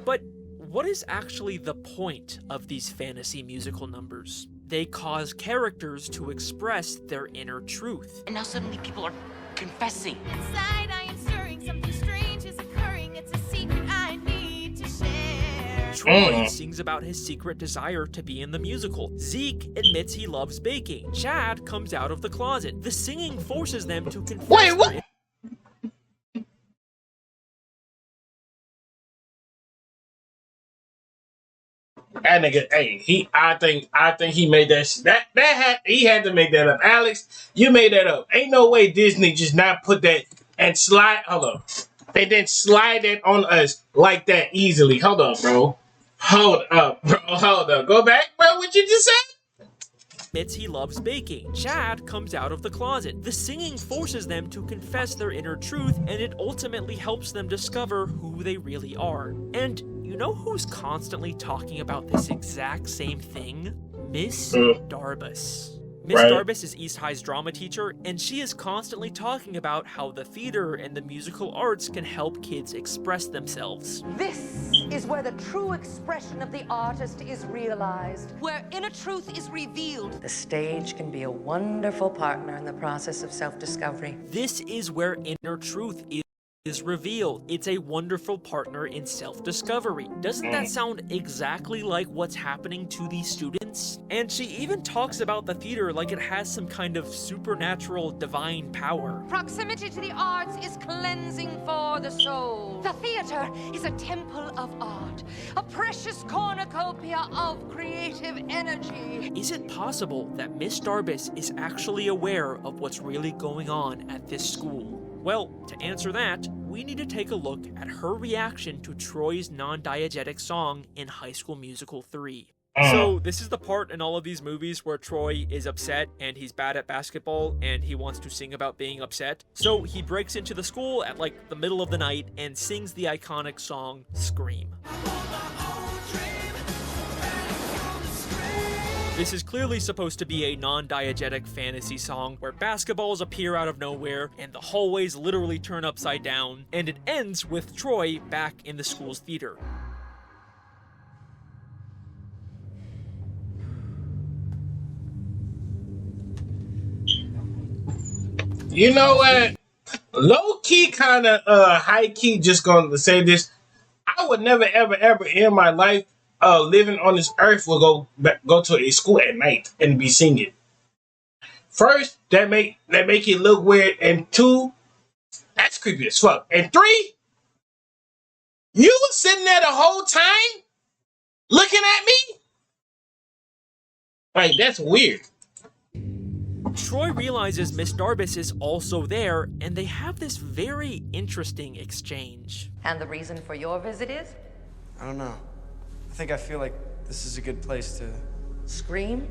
But what is actually the point of these fantasy musical numbers? They cause characters to express their inner truth. And now suddenly people are confessing. Inside I am stirring, something strange is occurring. It's a secret I need to share. Troy sings about his secret desire to be in the musical. Zeke admits he loves baking. Chad comes out of the closet. The singing forces them to confess. Wait, what? That nigga, hey, I think he made he had to make that up. Alex, you made that up. Ain't no way Disney just not put that and slide. Hold on, they didn't slide that on us like that easily. Hold on, bro. Hold up, bro. Hold up. Go back, bro. What you just said? Admits he loves baking. Chad comes out of the closet. The singing forces them to confess their inner truth, and it ultimately helps them discover who they really are. And you know who's constantly talking about this exact same thing? Miss Darbus. Miss Darbus is East High's drama teacher, and she is constantly talking about how the theater and the musical arts can help kids express themselves. This is where the true expression of the artist is realized, where inner truth is revealed. The stage can be a wonderful partner in the process of self-discovery. This is where inner truth is is revealed. It's a wonderful partner in self-discovery. Doesn't that sound exactly like what's happening to these students? And she even talks about the theater like it has some kind of supernatural divine power. Proximity to the arts is cleansing for the soul. The theater is a temple of art, a precious cornucopia of creative energy. Is it possible that Miss Darbus is actually aware of what's really going on at this school? Well, to answer that, we need to take a look at her reaction to Troy's non-diegetic song in High School Musical 3. So this is the part in all of these movies where Troy is upset and he's bad at basketball and he wants to sing about being upset. So he breaks into the school at like the middle of the night and sings the iconic song Scream. This is clearly supposed to be a non-diegetic fantasy song where basketballs appear out of nowhere and the hallways literally turn upside down, and it ends with Troy back in the school's theater. You know what? Low-key, kind of high-key, just going to say this. I would never, ever, ever in my life living on this earth will go to a school at night and be singing. First, that make it look weird, and two, that's creepy as fuck. And three, you were sitting there the whole time looking at me? Like, that's weird. Troy realizes Miss Darbus is also there, and they have this very interesting exchange. And the reason for your visit is? I don't know. I feel like this is a good place to scream?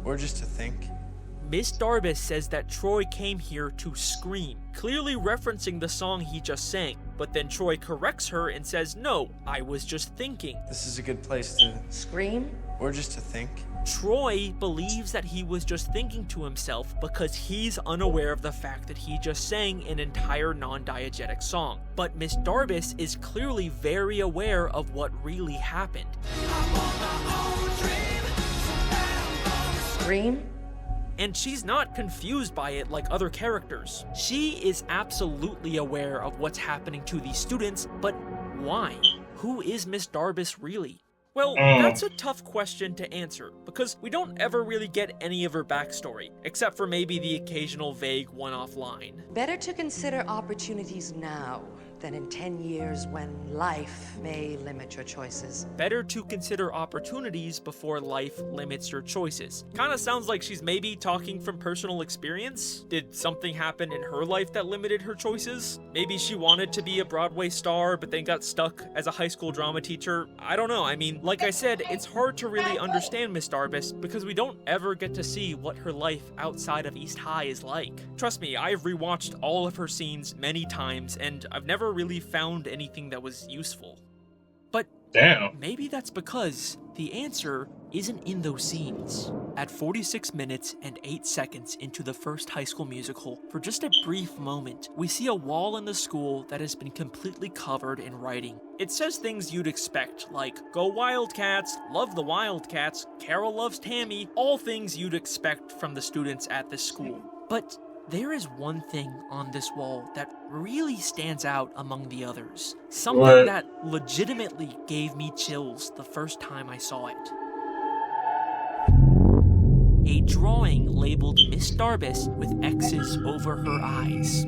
Or just to think. Miss Darbus says that Troy came here to scream, clearly referencing the song he just sang. But then Troy corrects her and says, no, I was just thinking. This is a good place to scream? Or just to think. Troy believes that he was just thinking to himself because he's unaware of the fact that he just sang an entire non-diegetic song. But Miss Darbus is clearly very aware of what really happened. Scream? And she's not confused by it like other characters. She is absolutely aware of what's happening to these students, but why? Who is Miss Darbus really? Well, that's a tough question to answer, because we don't ever really get any of her backstory, except for maybe the occasional vague one-off line. Better to consider opportunities now than in 10 years when life may limit your choices. Better to consider opportunities before life limits your choices. Kinda sounds like she's maybe talking from personal experience. Did something happen in her life that limited her choices? Maybe she wanted to be a Broadway star, but then got stuck as a high school drama teacher. I don't know. I mean, like I said, it's hard to really understand Miss Darbus because we don't ever get to see what her life outside of East High is like. Trust me, I've rewatched all of her scenes many times, and I've never really found anything that was useful. But maybe that's because the answer isn't in those scenes. At 46 minutes and 8 seconds into the first High School Musical, for just a brief moment, we see a wall in the school that has been completely covered in writing. It says things you'd expect, like, go Wildcats, love the Wildcats, Carol loves Tammy, all things you'd expect from the students at this school. But there is one thing on this wall that really stands out among the others. Something that legitimately gave me chills the first time I saw it. A drawing labeled Miss Darbus with X's over her eyes.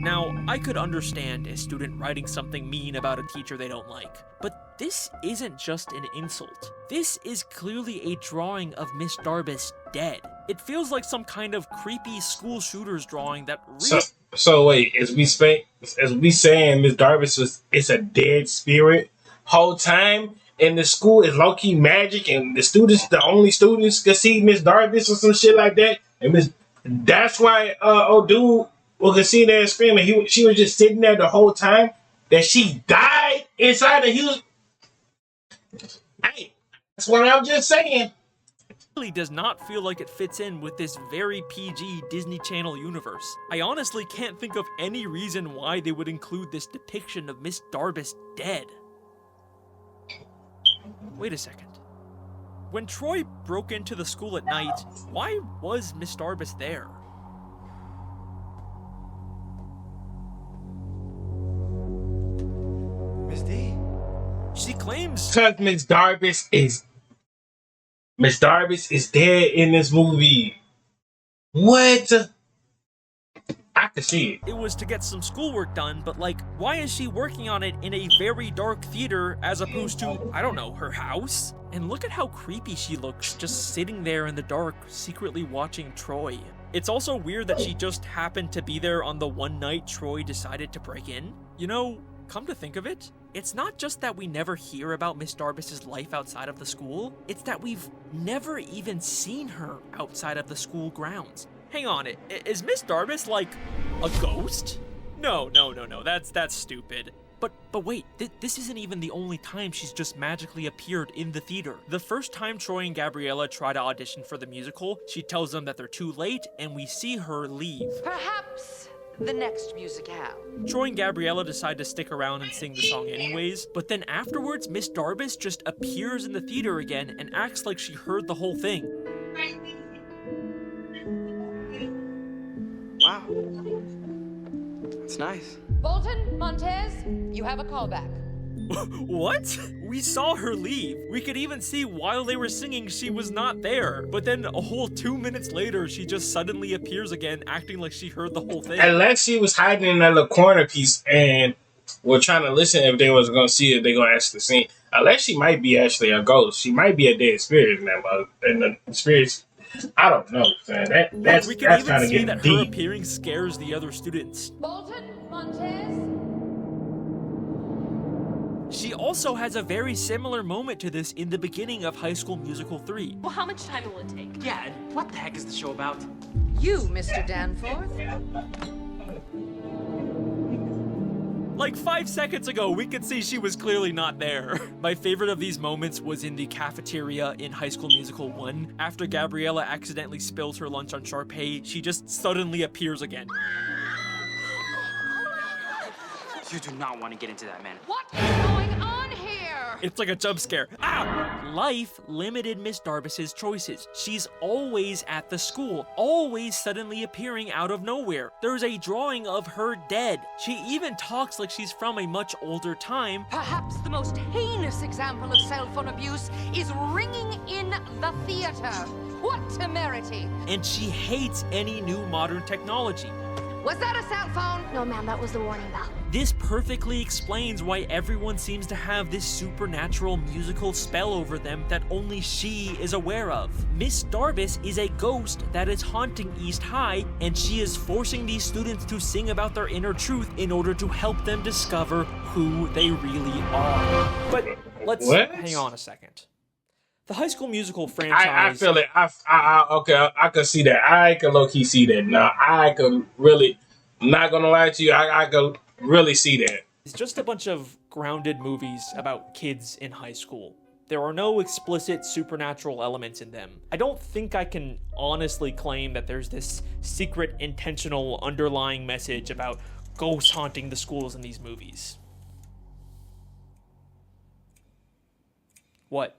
Now, I could understand a student writing something mean about a teacher they don't like, but this isn't just an insult. This is clearly a drawing of Miss Darbus dead. It feels like some kind of creepy school shooter's drawing that really... So wait, as we saying Miss Darbus is a dead spirit whole time, and the school is low-key magic, and the only students can see Miss Darbus or some shit like that, and that's why old dude could see that screaming. She was just sitting there the whole time that she died inside the huge. Hey, that's what I'm just saying. Really does not feel like it fits in with this very PG Disney Channel universe. I honestly can't think of any reason why they would include this depiction of Miss Darbus dead. Wait a second. When Troy broke into the school at night, why was Miss Darbus there? She claims because Miss Darbus is dead in this movie. What? I could see it. It was to get some schoolwork done, but like, why is she working on it in a very dark theater as opposed to, I don't know, her house? And look at how creepy she looks, just sitting there in the dark, secretly watching Troy. It's also weird that she just happened to be there on the one night Troy decided to break in. You know, come to think of it, it's not just that we never hear about Miss Darbus's life outside of the school, it's that we've never even seen her outside of the school grounds. Hang on, is Miss Darbus like a ghost? No, that's stupid. But wait, this isn't even the only time she's just magically appeared in the theater. The first time Troy and Gabriella try to audition for the musical, she tells them that they're too late, and we see her leave. Perhaps the next musicale. Troy and Gabriella decide to stick around and sing the song anyways, but then afterwards, Miss Darbus just appears in the theater again and acts like she heard the whole thing. Wow. That's nice. Bolton, Montez, you have a callback. What? We saw her leave. We could even see while they were singing she was not there. But then a whole 2 minutes later, she just suddenly appears again, acting like she heard the whole thing. Unless she was hiding in that little corner piece and were trying to listen if they was going to see it, they going to actually sing. Unless she might be actually a ghost. She might be a dead spirit in that mother. And the spirits, I don't know. Man. That's we can even see getting that deep. her appearing scares the other students. Bolton, Montez. She also has a very similar moment to this in the beginning of High School Musical 3. Well, how much time will it take? Yeah, and what the heck is the show about? You, Mr. Danforth. Like 5 seconds ago, we could see she was clearly not there. My favorite of these moments was in the cafeteria in High School Musical 1. After Gabriella accidentally spills her lunch on Sharpay, she just suddenly appears again. You do not want to get into that, man. What is going on here? It's like a jump scare. Ah! Life limited Miss Darbus's choices. She's always at the school, always suddenly appearing out of nowhere. There's a drawing of her dead. She even talks like she's from a much older time. Perhaps the most heinous example of cell phone abuse is ringing in the theater. What temerity! And she hates any new modern technology. Was that a cell phone? No, ma'am, that was the warning bell. This perfectly explains why everyone seems to have this supernatural musical spell over them that only she is aware of. Miss Darbus is a ghost that is haunting East High, and she is forcing these students to sing about their inner truth in order to help them discover who they really are. But let's hang on a second. The High School Musical franchise... I feel it. Okay, I could see that. I could low-key see that. Now, I could really... I'm not going to lie to you. I could really see that. It's just a bunch of grounded movies about kids in high school. There are no explicit supernatural elements in them. I don't think I can honestly claim that there's this secret, intentional, underlying message about ghosts haunting the schools in these movies. What?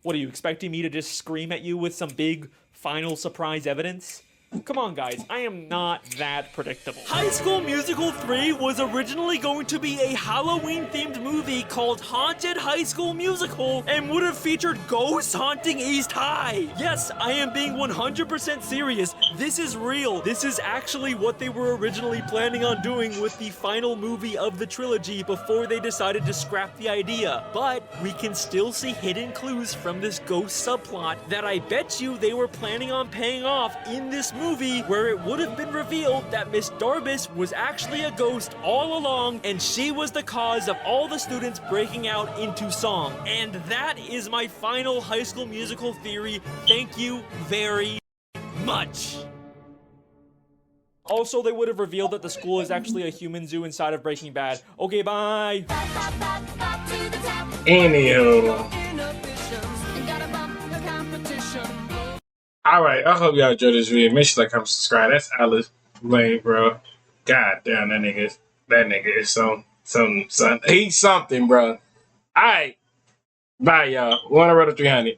What, are you expecting me to just scream at you with some big, final surprise evidence? Come on, guys, I am not that predictable. High School Musical 3 was originally going to be a Halloween-themed movie called Haunted High School Musical and would have featured ghosts haunting East High. Yes, I am being 100% serious. This is real. This is actually what they were originally planning on doing with the final movie of the trilogy before they decided to scrap the idea. But we can still see hidden clues from this ghost subplot that I bet you they were planning on paying off in this movie, where it would have been revealed that Miss Darbus was actually a ghost all along, and she was the cause of all the students breaking out into song. And that is my final High School Musical theory. Thank you very much. Also, they would have revealed that the school is actually a human zoo inside of Breaking Bad. Okay, bye. Anywho. Alright, I hope y'all enjoyed this video. Make sure to like, comment, subscribe. That's Alice Lane, bro. God damn, that nigga is some he's something, bro. Alright. Bye, y'all. 1 out of 300.